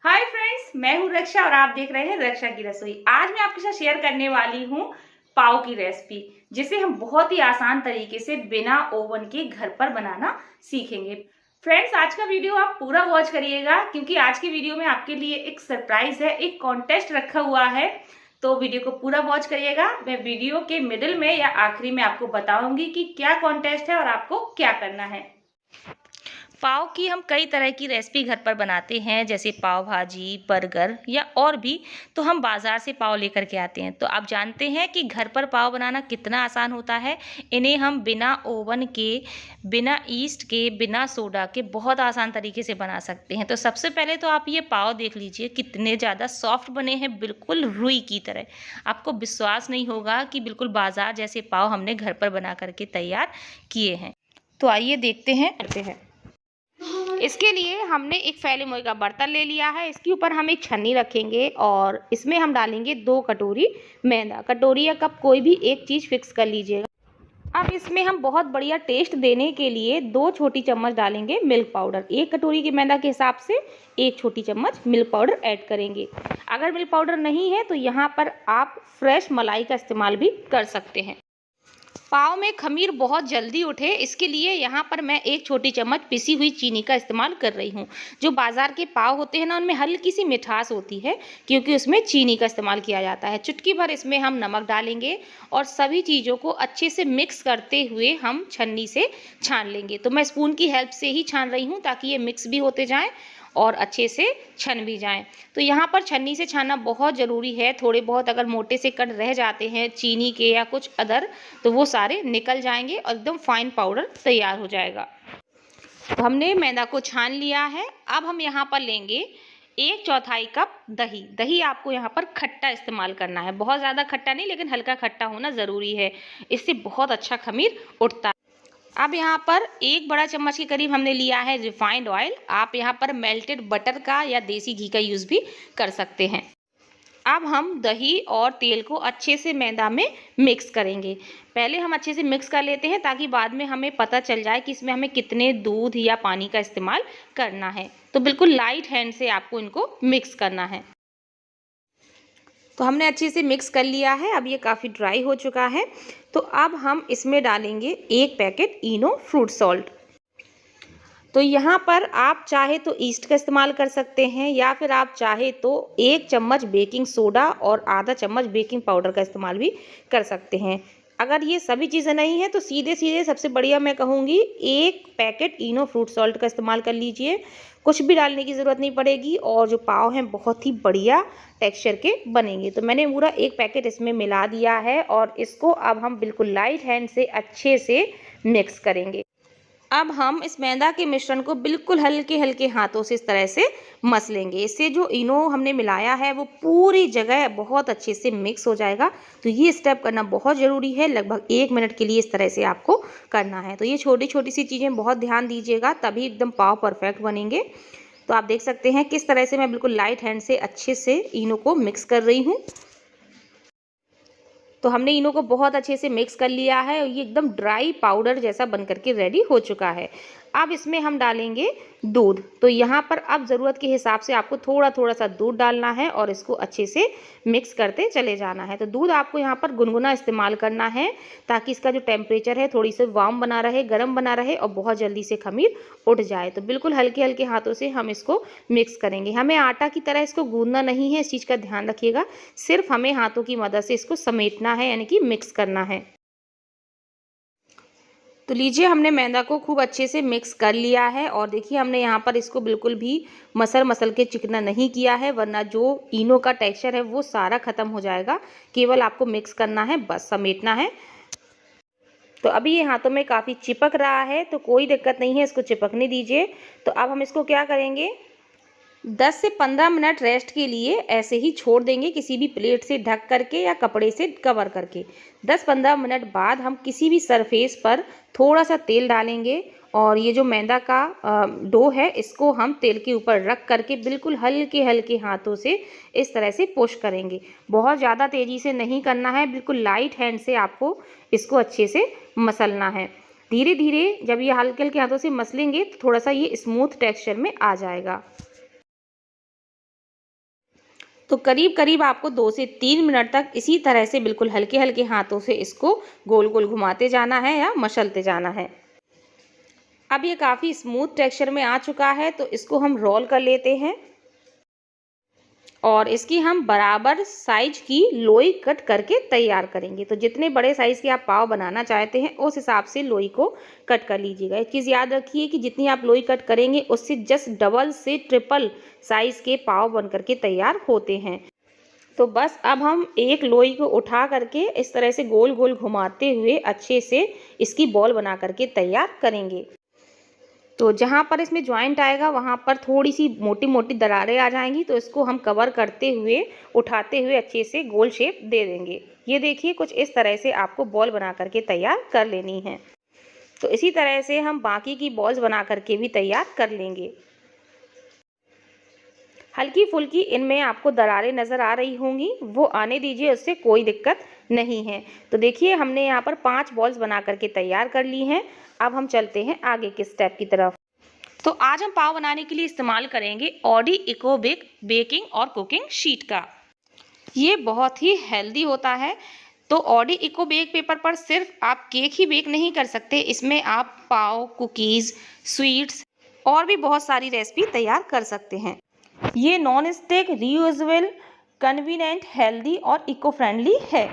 Hi friends, मैं हूँ रक्षा और आप देख रहे हैं रक्षा की रसोई। आज मैं आपके साथ शेयर करने वाली हूँ पाव की रेसिपी, जिसे हम बहुत ही आसान तरीके से बिना ओवन के घर पर बनाना सीखेंगे। फ्रेंड्स, आज का वीडियो आप पूरा वॉच करिएगा, क्योंकि आज की वीडियो में आपके लिए एक सरप्राइज है, एक कॉन्टेस्ट रखा हुआ है। तो वीडियो को पूरा वॉच करिएगा। मैं वीडियो के मिडिल में या आखिरी में आपको बताऊंगी कि क्या कॉन्टेस्ट है और आपको क्या करना है। पाव की हम कई तरह की रेसिपी घर पर बनाते हैं, जैसे पाव भाजी, बर्गर या और भी। तो हम बाज़ार से पाव लेकर के आते हैं। तो आप जानते हैं कि घर पर पाव बनाना कितना आसान होता है। इन्हें हम बिना ओवन के, बिना ईस्ट के, बिना सोडा के बहुत आसान तरीके से बना सकते हैं। तो सबसे पहले तो आप ये पाव देख लीजिए कितने ज़्यादा सॉफ्ट बने हैं, बिल्कुल रुई की तरह। आपको विश्वास नहीं होगा कि बिल्कुल बाज़ार जैसे पाव हमने घर पर बना करके तैयार किए हैं। तो आइए देखते हैं। इसके लिए हमने एक फैले मुँह का बर्तन ले लिया है। इसके ऊपर हम एक छन्नी रखेंगे और इसमें हम डालेंगे 2 कटोरी मैदा। कटोरी या कप कोई भी एक चीज़ फिक्स कर लीजिएगा। अब इसमें हम बहुत बढ़िया टेस्ट देने के लिए 2 छोटी चम्मच डालेंगे मिल्क पाउडर। 1 कटोरी के मैदा के हिसाब से 1 छोटी चम्मच मिल्क पाउडर ऐड करेंगे। अगर मिल्क पाउडर नहीं है तो यहाँ पर आप फ्रेश मलाई का इस्तेमाल भी कर सकते हैं। पाव में खमीर बहुत जल्दी उठे, इसके लिए यहाँ पर मैं 1 छोटी चम्मच पिसी हुई चीनी का इस्तेमाल कर रही हूँ। जो बाज़ार के पाव होते हैं ना, उनमें हल्की सी मिठास होती है, क्योंकि उसमें चीनी का इस्तेमाल किया जाता है। चुटकी भर इसमें हम नमक डालेंगे और सभी चीज़ों को अच्छे से मिक्स करते हुए हम छन्नी से छान लेंगे। तो मैं स्पून की हेल्प से ही छान रही हूँ, ताकि ये मिक्स भी होते जाएँ और अच्छे से छन भी जाएं। तो यहाँ पर छन्नी से छानना बहुत ज़रूरी है। थोड़े बहुत अगर मोटे से कण रह जाते हैं चीनी के या कुछ अदर, तो वो सारे निकल जाएंगे और एकदम फाइन पाउडर तैयार हो जाएगा। तो हमने मैदा को छान लिया है। अब हम यहाँ पर लेंगे 1/4 कप दही। दही आपको यहाँ पर खट्टा इस्तेमाल करना है, बहुत ज़्यादा खट्टा नहीं, लेकिन हल्का खट्टा होना ज़रूरी है। इससे बहुत अच्छा खमीर उठता है। अब यहाँ पर 1 बड़ा चम्मच के करीब हमने लिया है रिफाइंड ऑयल। आप यहाँ पर मेल्टेड बटर का या देसी घी का यूज़ भी कर सकते हैं। अब हम दही और तेल को अच्छे से मैदा में मिक्स करेंगे। पहले हम अच्छे से मिक्स कर लेते हैं, ताकि बाद में हमें पता चल जाए कि इसमें हमें कितने दूध या पानी का इस्तेमाल करना है। तो बिल्कुल लाइट हैंड से आपको इनको मिक्स करना है। तो हमने अच्छे से मिक्स कर लिया है। अब ये काफ़ी ड्राई हो चुका है। तो अब हम इसमें डालेंगे 1 पैकेट इनो फ्रूट सॉल्ट। तो यहाँ पर आप चाहे तो ईस्ट का इस्तेमाल कर सकते हैं, या फिर आप चाहे तो 1 चम्मच बेकिंग सोडा और आधा चम्मच बेकिंग पाउडर का इस्तेमाल भी कर सकते हैं। अगर ये सभी चीज़ें नहीं हैं तो सीधे सीधे सबसे बढ़िया मैं कहूँगी 1 पैकेट इनो फ्रूट सॉल्ट का इस्तेमाल कर लीजिए। कुछ भी डालने की ज़रूरत नहीं पड़ेगी और जो पाव हैं बहुत ही बढ़िया टेक्सचर के बनेंगे। तो मैंने पूरा 1 पैकेट इसमें मिला दिया है और इसको अब हम बिल्कुल लाइट हैंड से अच्छे से मिक्स करेंगे। अब हम इस मैदा के मिश्रण को बिल्कुल हल्के हल्के हाथों से इस तरह से मस लेंगे। इससे जो इनो हमने मिलाया है वो पूरी जगह बहुत अच्छे से मिक्स हो जाएगा। तो ये स्टेप करना बहुत ज़रूरी है। लगभग 1 मिनट के लिए इस तरह से आपको करना है। तो ये छोटी छोटी सी चीज़ें बहुत ध्यान दीजिएगा, तभी एकदम पाव परफेक्ट बनेंगे। तो आप देख सकते हैं किस तरह से मैं बिल्कुल लाइट हैंड से अच्छे से इनो को मिक्स कर रही हूँ। तो हमने इनो को बहुत अच्छे से मिक्स कर लिया है और ये एकदम ड्राई पाउडर जैसा बन करके रेडी हो चुका है। अब इसमें हम डालेंगे दूध। तो यहाँ पर अब ज़रूरत के हिसाब से आपको थोड़ा थोड़ा सा दूध डालना है और इसको अच्छे से मिक्स करते चले जाना है। तो दूध आपको यहाँ पर गुनगुना इस्तेमाल करना है, ताकि इसका जो टेम्परेचर है थोड़ी सी वार्म बना रहे, गर्म बना रहे और बहुत जल्दी से खमीर उठ जाए। तो बिल्कुल हल्के हल्के हाथों से हम इसको मिक्स करेंगे। हमें आटा की तरह इसको गूंदना नहीं है, इस चीज़ का ध्यान रखिएगा। सिर्फ हमें हाथों की मदद से इसको समेटना है, यानी कि मिक्स करना है। तो लीजिए, हमने मैदा को खूब अच्छे से मिक्स कर लिया है और देखिए हमने यहाँ पर इसको बिल्कुल भी मसल के चिकना नहीं किया है, वरना जो इनो का टेक्सचर है वो सारा ख़त्म हो जाएगा। केवल आपको मिक्स करना है, बस समेटना है। तो अभी ये हाथों में काफ़ी चिपक रहा है, तो कोई दिक्कत नहीं है, इसको चिपकने दीजिए। तो अब हम इसको क्या करेंगे, 10 से 15 मिनट रेस्ट के लिए ऐसे ही छोड़ देंगे, किसी भी प्लेट से ढक करके या कपड़े से कवर करके। 10-15 मिनट बाद हम किसी भी सरफेस पर थोड़ा सा तेल डालेंगे और ये जो मैदा का डो है इसको हम तेल के ऊपर रख करके बिल्कुल हल्के हल्के हाथों से इस तरह से पुश करेंगे। बहुत ज़्यादा तेज़ी से नहीं करना है, बिल्कुल लाइट हैंड से आपको इसको अच्छे से मसलना है। धीरे धीरे जब ये हल्के हल्के हाथों से मसलेंगे तो थोड़ा सा ये स्मूथ टेक्सचर में आ जाएगा। तो करीब करीब आपको 2 से 3 मिनट तक इसी तरह से बिल्कुल हल्के हल्के हाथों से इसको गोल गोल घुमाते जाना है या मसलते जाना है। अब ये काफ़ी स्मूथ टेक्सचर में आ चुका है, तो इसको हम रोल कर लेते हैं और इसकी हम बराबर साइज की लोई कट करके तैयार करेंगे। तो जितने बड़े साइज़ के आप पाव बनाना चाहते हैं उस हिसाब से लोई को कट कर लीजिएगा। एक चीज़ याद रखिए कि जितनी आप लोई कट करेंगे उससे जस्ट डबल से ट्रिपल साइज़ के पाव बन करके तैयार होते हैं। तो बस अब हम एक लोई को उठा करके इस तरह से गोल गोल घुमाते हुए अच्छे से इसकी बॉल बना करके तैयार करेंगे। तो जहाँ पर इसमें जॉइंट आएगा वहाँ पर थोड़ी सी मोटी मोटी दरारें आ जाएंगी, तो इसको हम कवर करते हुए उठाते हुए अच्छे से गोल शेप दे देंगे। ये देखिए कुछ इस तरह से आपको बॉल बना करके तैयार कर लेनी है। तो इसी तरह से हम बाकी की बॉल्स बना करके भी तैयार कर लेंगे। हल्की फुल्की इनमें आपको दरारें नज़र आ रही होंगी, वो आने दीजिए, उससे कोई दिक्कत नहीं है। तो देखिए हमने यहाँ पर 5 बॉल्स बना करके तैयार कर ली हैं। अब हम चलते हैं आगे के स्टेप की तरफ। तो आज हम पाव बनाने के लिए इस्तेमाल करेंगे ऑडी इकोबेक बेकिंग और कुकिंग शीट का। ये बहुत ही हेल्दी होता है। तो ऑडी इकोबेक पेपर पर सिर्फ आप केक ही बेक नहीं कर सकते, इसमें आप पाव, कुकीज़, स्वीट्स और भी बहुत सारी रेसिपी तैयार कर सकते हैं। ये non stick, reusable, convenient, healthy और इको फ्रेंडली है।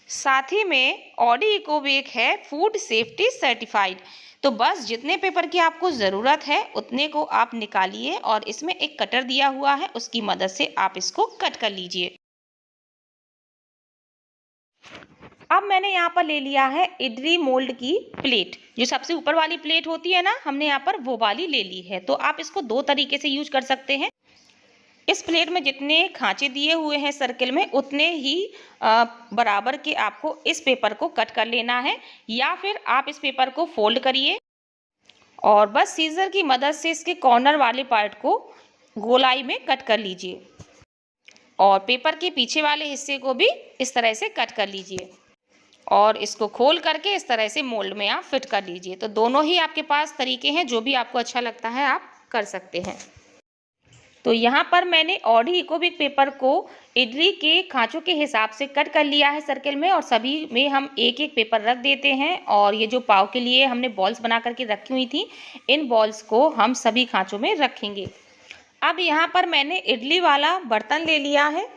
साथ ही में ऑडी इकोबेक है फूड सेफ्टी सर्टिफाइड। तो बस जितने पेपर की आपको ज़रूरत है उतने को आप निकालिए और इसमें एक कटर दिया हुआ है, उसकी मदद से आप इसको कट कर लीजिए। अब मैंने यहाँ पर ले लिया है इडली मोल्ड की प्लेट। जो सबसे ऊपर वाली प्लेट होती है ना, हमने यहाँ पर वो वाली ले ली है। तो आप इसको 2 तरीके से यूज कर सकते हैं। इस प्लेट में जितने खांचे दिए हुए हैं सर्किल में उतने ही बराबर के आपको इस पेपर को कट कर लेना है, या फिर आप इस पेपर को फोल्ड करिए और बस सीजर की मदद से इसके कॉर्नर वाले पार्ट को गोलाई में कट कर लीजिए और पेपर के पीछे वाले हिस्से को भी इस तरह से कट कर लीजिए और इसको खोल करके इस तरह से मोल्ड में आप फिट कर लीजिए। तो दोनों ही आपके पास तरीके हैं, जो भी आपको अच्छा लगता है आप कर सकते हैं। तो यहाँ पर मैंने ऑडी इकोबेक पेपर को इडली के खांचों के हिसाब से कट कर लिया है सर्किल में, और सभी में हम एक एक पेपर रख देते हैं। और ये जो पाव के लिए हमने बॉल्स बना करके रखी हुई थी, इन बॉल्स को हम सभी खांचों में रखेंगे। अब यहाँ पर मैंने इडली वाला बर्तन ले लिया है।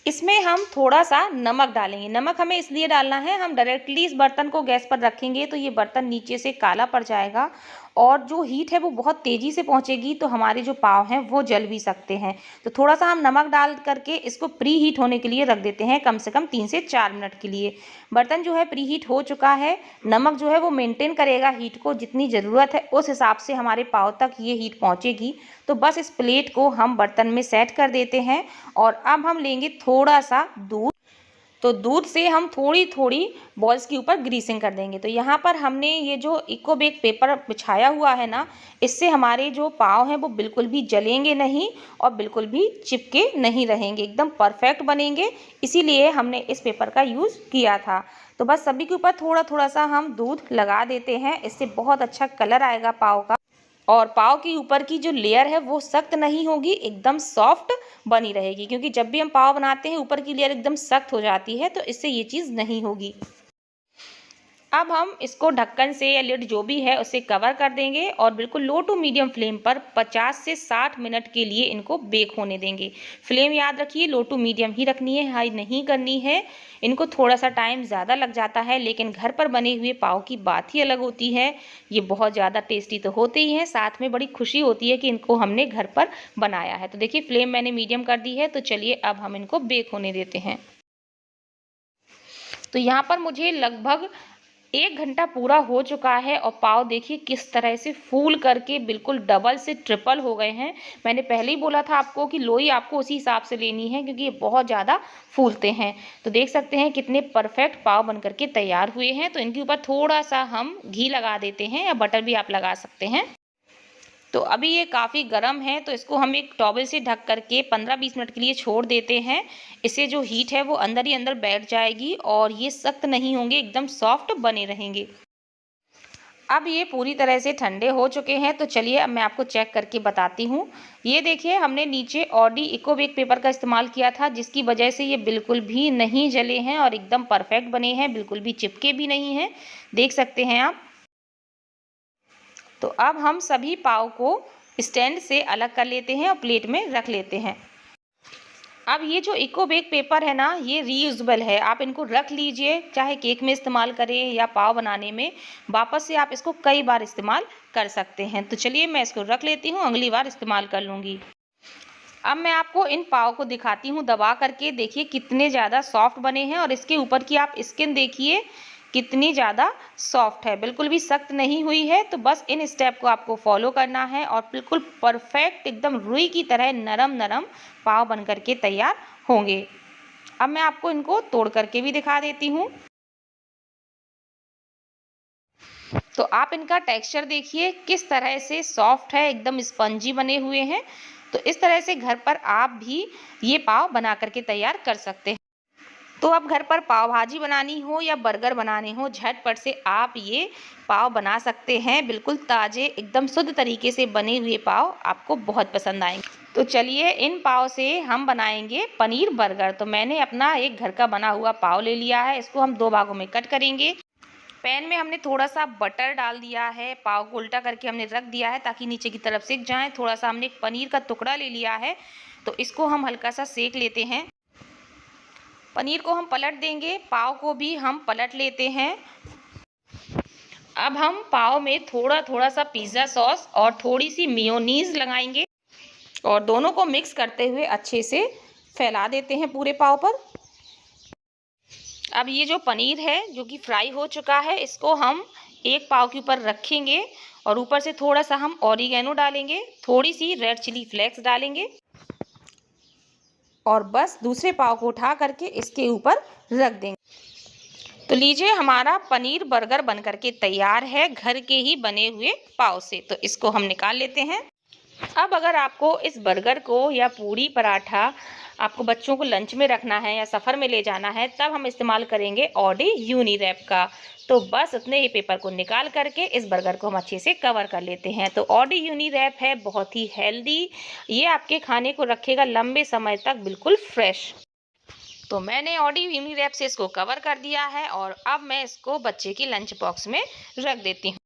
इसमें हम थोड़ा सा नमक डालेंगे। नमक हमें इसलिए डालना है, हम डायरेक्टली इस बर्तन को गैस पर रखेंगे तो ये बर्तन नीचे से काला पड़ जाएगा और जो हीट है वो बहुत तेज़ी से पहुंचेगी, तो हमारे जो पाव हैं वो जल भी सकते हैं। तो थोड़ा सा हम नमक डाल करके इसको प्री हीट होने के लिए रख देते हैं, कम से कम 3 से 4 मिनट के लिए। बर्तन जो है प्री हीट हो चुका है। नमक जो है वो मेंटेन करेगा हीट को, जितनी ज़रूरत है उस हिसाब से हमारे पाव तक ये हीट पहुँचेगी। तो बस इस प्लेट को हम बर्तन में सेट कर देते हैं और अब हम लेंगे थोड़ा सा दूध। तो दूध से हम थोड़ी थोड़ी बॉल्स के ऊपर ग्रीसिंग कर देंगे। तो यहाँ पर हमने ये जो इकोबेक पेपर बिछाया हुआ है ना, इससे हमारे जो पाव हैं वो बिल्कुल भी जलेंगे नहीं और बिल्कुल भी चिपके नहीं रहेंगे, एकदम परफेक्ट बनेंगे। इसीलिए हमने इस पेपर का यूज़ किया था। तो बस सभी के ऊपर थोड़ा थोड़ा सा हम दूध लगा देते हैं, इससे बहुत अच्छा कलर आएगा पाव का और पाव की ऊपर की जो लेयर है वो सख्त नहीं होगी, एकदम सॉफ्ट बनी रहेगी। क्योंकि जब भी हम पाव बनाते हैं ऊपर की लेयर एकदम सख्त हो जाती है, तो इससे ये चीज़ नहीं होगी। अब हम इसको ढक्कन से या लिड जो भी है उससे कवर कर देंगे और बिल्कुल लो टू मीडियम फ्लेम पर 50 से 60 मिनट के लिए इनको बेक होने देंगे। फ्लेम याद रखिए लो टू मीडियम ही रखनी है, हाई नहीं करनी है। इनको थोड़ा सा टाइम ज़्यादा लग जाता है, लेकिन घर पर बने हुए पाव की बात ही अलग होती है। ये बहुत ज़्यादा टेस्टी तो होते ही हैं, साथ में बड़ी खुशी होती है कि इनको हमने घर पर बनाया है। तो देखिए फ्लेम मैंने मीडियम कर दी है। तो चलिए अब हम इनको बेक होने देते हैं। तो यहाँ पर मुझे लगभग 1 घंटा पूरा हो चुका है और पाव देखिए किस तरह से फूल करके बिल्कुल डबल से ट्रिपल हो गए हैं। मैंने पहले ही बोला था आपको कि लोई आपको उसी हिसाब से लेनी है, क्योंकि ये बहुत ज़्यादा फूलते हैं। तो देख सकते हैं कितने परफेक्ट पाव बन करके तैयार हुए हैं। तो इनके ऊपर थोड़ा सा हम घी लगा देते हैं या बटर भी आप लगा सकते हैं। तो अभी ये काफ़ी गर्म है, तो इसको हम एक टॉवल से ढक करके 15-20 मिनट के लिए छोड़ देते हैं। इससे जो हीट है वो अंदर ही अंदर बैठ जाएगी और ये सख्त नहीं होंगे, एकदम सॉफ्ट बने रहेंगे। अब ये पूरी तरह से ठंडे हो चुके हैं, तो चलिए अब मैं आपको चेक करके बताती हूँ। ये देखिए, हमने नीचे ऑडी इको बेक पेपर का इस्तेमाल किया था, जिसकी वजह से ये बिल्कुल भी नहीं जले हैं और एकदम परफेक्ट बने हैं, बिल्कुल भी चिपके भी नहीं हैं, देख सकते हैं आप। तो अब हम सभी पाव को स्टैंड से अलग कर लेते हैं और प्लेट में रख लेते हैं। अब ये जो इको बेक पेपर है ना, ये रीयूजेबल है, आप इनको रख लीजिए, चाहे केक में इस्तेमाल करें या पाव बनाने में, वापस से आप इसको कई बार इस्तेमाल कर सकते हैं। तो चलिए मैं इसको रख लेती हूँ, अगली बार इस्तेमाल कर लूँगी। अब मैं आपको इन पाव को दिखाती हूँ दबा करके, देखिए कितने ज़्यादा सॉफ्ट बने हैं और इसके ऊपर की आप स्किन देखिए कितनी ज़्यादा सॉफ्ट है, बिल्कुल भी सख्त नहीं हुई है। तो बस इन स्टेप को आपको फॉलो करना है और बिल्कुल परफेक्ट एकदम रुई की तरह नरम नरम पाव बन करके तैयार होंगे। अब मैं आपको इनको तोड़ करके भी दिखा देती हूँ। तो आप इनका टेक्सचर देखिए किस तरह से सॉफ्ट है, एकदम स्पंजी बने हुए हैं। तो इस तरह से घर पर आप भी ये पाव बना करके तैयार कर सकते हैं। तो अब घर पर पाव भाजी बनानी हो या बर्गर बनाने हो, झटपट से आप ये पाव बना सकते हैं। बिल्कुल ताज़े एकदम शुद्ध तरीके से बने हुए पाव आपको बहुत पसंद आएंगे। तो चलिए इन पाव से हम बनाएंगे पनीर बर्गर। तो मैंने अपना एक घर का बना हुआ पाव ले लिया है, इसको हम 2 भागों में कट करेंगे। पैन में हमने थोड़ा सा बटर डाल दिया है, पाव को उल्टा करके हमने रख दिया है ताकि नीचे की तरफ सिक जाए। थोड़ा सा हमने पनीर का टुकड़ा ले लिया है, तो इसको हम हल्का सा सेक लेते हैं। पनीर को हम पलट देंगे, पाव को भी हम पलट लेते हैं। अब हम पाव में थोड़ा थोड़ा सा पिज़्ज़ा सॉस और थोड़ी सी मेयोनीज लगाएंगे और दोनों को मिक्स करते हुए अच्छे से फैला देते हैं पूरे पाव पर। अब ये जो पनीर है जो कि फ्राई हो चुका है, इसको हम एक पाव के ऊपर रखेंगे और ऊपर से थोड़ा सा हम ऑरिगेनो डालेंगे, थोड़ी सी रेड चिली फ्लेक्स डालेंगे और बस दूसरे पाव को उठा करके इसके ऊपर रख देंगे। तो लीजिए हमारा पनीर बर्गर बन करके तैयार है घर के ही बने हुए पाव से। तो इसको हम निकाल लेते हैं। अब अगर आपको इस बर्गर को या पूड़ी पराठा आपको बच्चों को लंच में रखना है या सफ़र में ले जाना है, तब हम इस्तेमाल करेंगे ऑडी यूनी रैप का। तो बस उतने ही पेपर को निकाल करके इस बर्गर को हम अच्छे से कवर कर लेते हैं। तो ऑडी यूनी रैप है बहुत ही हेल्दी, ये आपके खाने को रखेगा लंबे समय तक बिल्कुल फ्रेश। तो मैंने ऑडी यूनी रैप से इसको कवर कर दिया है और अब मैं इसको बच्चे की लंच बॉक्स में रख देती हूँ।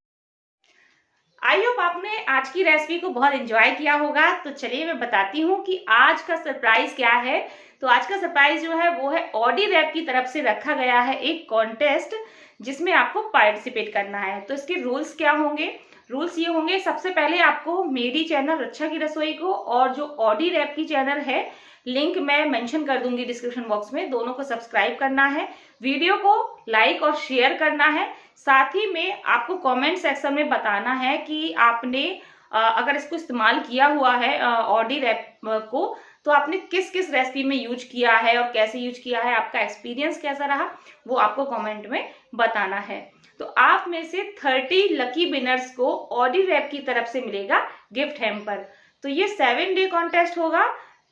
आई होप आपने आज की रेसिपी को बहुत एंजॉय किया होगा। तो चलिए मैं बताती हूँ कि आज का सरप्राइज क्या है। तो आज का सरप्राइज जो है वो है ऑडी रैप की तरफ से रखा गया है एक कॉन्टेस्ट, जिसमें आपको पार्टिसिपेट करना है। तो इसके रूल्स क्या होंगे? रूल्स ये होंगे, सबसे पहले आपको मेरी चैनल रक्षा की रसोई को और जो ऑडी रैप की चैनल है, लिंक मैं मेंशन कर दूंगी डिस्क्रिप्शन बॉक्स में, दोनों को सब्सक्राइब करना है, वीडियो को लाइक और शेयर करना है। साथ ही में आपको कमेंट सेक्शन में बताना है कि आपने अगर इसको इस्तेमाल किया हुआ है ऑडी रैप को, तो आपने किस किस रेसिपी में यूज किया है और कैसे यूज किया है, आपका एक्सपीरियंस कैसा रहा, वो आपको कमेंट में बताना है। तो आप में से 30 लकी विनर्स को ऑडी रैप की तरफ से मिलेगा गिफ्ट हैम्पर। तो ये 7 डे कॉन्टेस्ट होगा,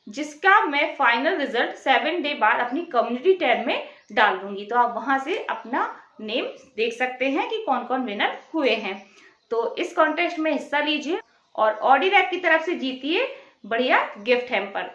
जिसका मैं फाइनल रिजल्ट 7 डे बाद अपनी कम्युनिटी टैब में डाल दूंगी। तो आप वहां से अपना नेम देख सकते हैं कि कौन कौन विनर हुए हैं। तो इस कॉन्टेस्ट में हिस्सा लीजिए और ऑडी रैप की तरफ से जीतिए बढ़िया गिफ्ट हैम्पर।